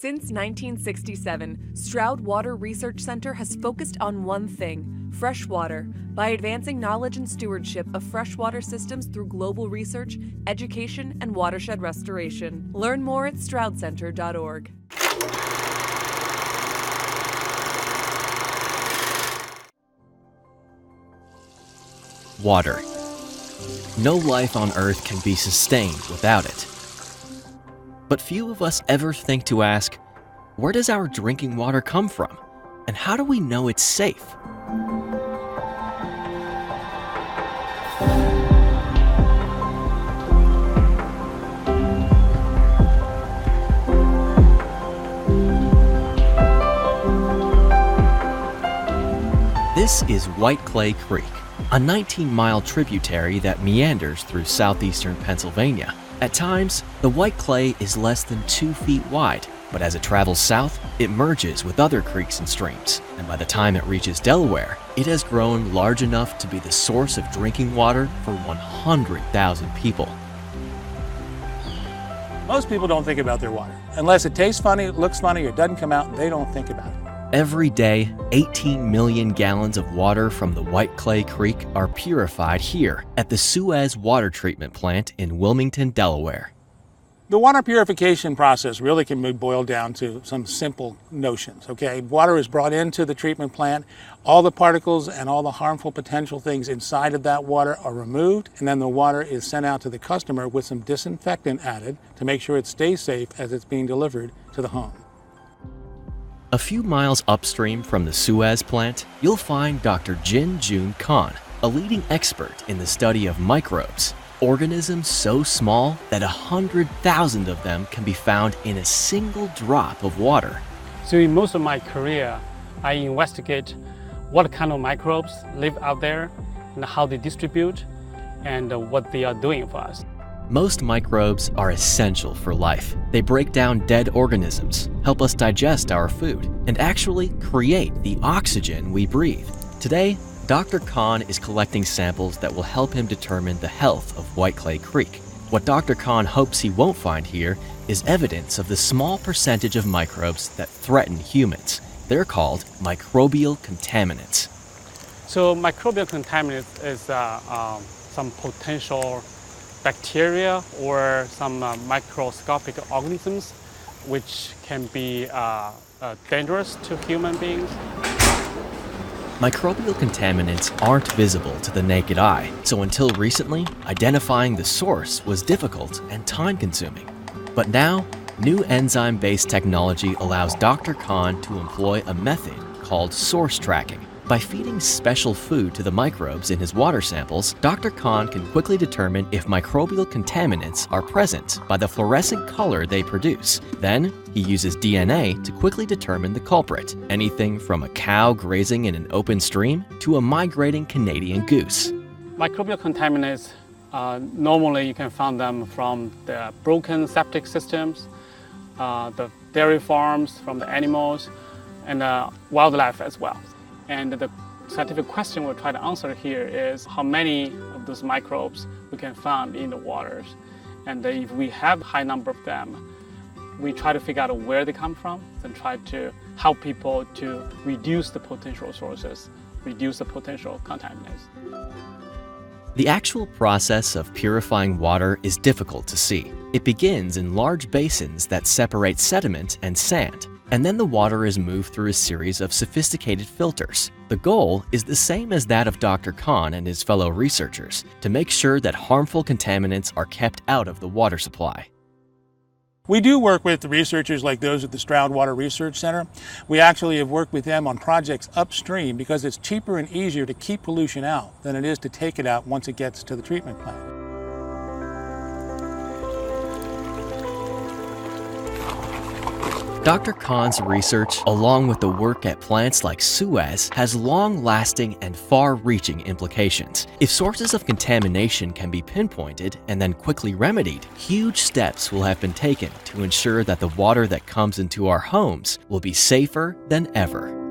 Since 1967, Stroud Water Research Center has focused on one thing: fresh water, by advancing knowledge and stewardship of freshwater systems through global research, education, and watershed restoration. Learn more at stroudcenter.org. Water. No life on Earth can be sustained without it. But few of us ever think to ask, where does our drinking water come from? And how do we know it's safe? This is White Clay Creek, a 19-mile tributary that meanders through southeastern Pennsylvania. At times, the white clay is less than 2 feet wide, but as it travels south, it merges with other creeks and streams, and by the time it reaches Delaware, it has grown large enough to be the source of drinking water for 100,000 people. Most people don't think about their water. Unless it tastes funny, it looks funny, or it doesn't come out, they don't think about it. Every day, 18 million gallons of water from the White Clay Creek are purified here at the Suez Water Treatment Plant in Wilmington, Delaware. The water purification process really can be boiled down to some simple notions, okay? Water is brought into the treatment plant, all the particles and all the harmful potential things inside of that water are removed, and then the water is sent out to the customer with some disinfectant added to make sure it stays safe as it's being delivered to the home. A few miles upstream from the Suez plant, you'll find Dr. Jin Jun Khan, a leading expert in the study of microbes, organisms so small that 100,000 of them can be found in a single drop of water. So in most of my career, I investigate what kind of microbes live out there and how they distribute and what they are doing for us. Most microbes are essential for life. They break down dead organisms, help us digest our food, and actually create the oxygen we breathe. Today, Dr. Khan is collecting samples that will help him determine the health of White Clay Creek. What Dr. Khan hopes he won't find here is evidence of the small percentage of microbes that threaten humans. They're called microbial contaminants. So microbial contaminants is some potential bacteria or some microscopic organisms which can be dangerous to human beings. Microbial contaminants aren't visible to the naked eye, so until recently, identifying the source was difficult and time-consuming. But now, new enzyme-based technology allows Dr. Khan to employ a method called source tracking. By feeding special food to the microbes in his water samples, Dr. Khan can quickly determine if microbial contaminants are present by the fluorescent color they produce. Then, he uses DNA to quickly determine the culprit, anything from a cow grazing in an open stream to a migrating Canadian goose. Microbial contaminants, normally you can find them from the broken septic systems, the dairy farms, from the animals, and wildlife as well. And the scientific question we'll try to answer here is how many of those microbes we can find in the waters. And if we have a high number of them, we try to figure out where they come from and try to help people to reduce the potential sources, reduce the potential contaminants. The actual process of purifying water is difficult to see. It begins in large basins that separate sediment and sand, and then the water is moved through a series of sophisticated filters. The goal is the same as that of Dr. Khan and his fellow researchers, to make sure that harmful contaminants are kept out of the water supply. We do work with the researchers like those at the Stroud Water Research Center. We actually have worked with them on projects upstream because it's cheaper and easier to keep pollution out than it is to take it out once it gets to the treatment plant. Dr. Khan's research, along with the work at plants like Suez, has long-lasting and far-reaching implications. If sources of contamination can be pinpointed and then quickly remedied, huge steps will have been taken to ensure that the water that comes into our homes will be safer than ever.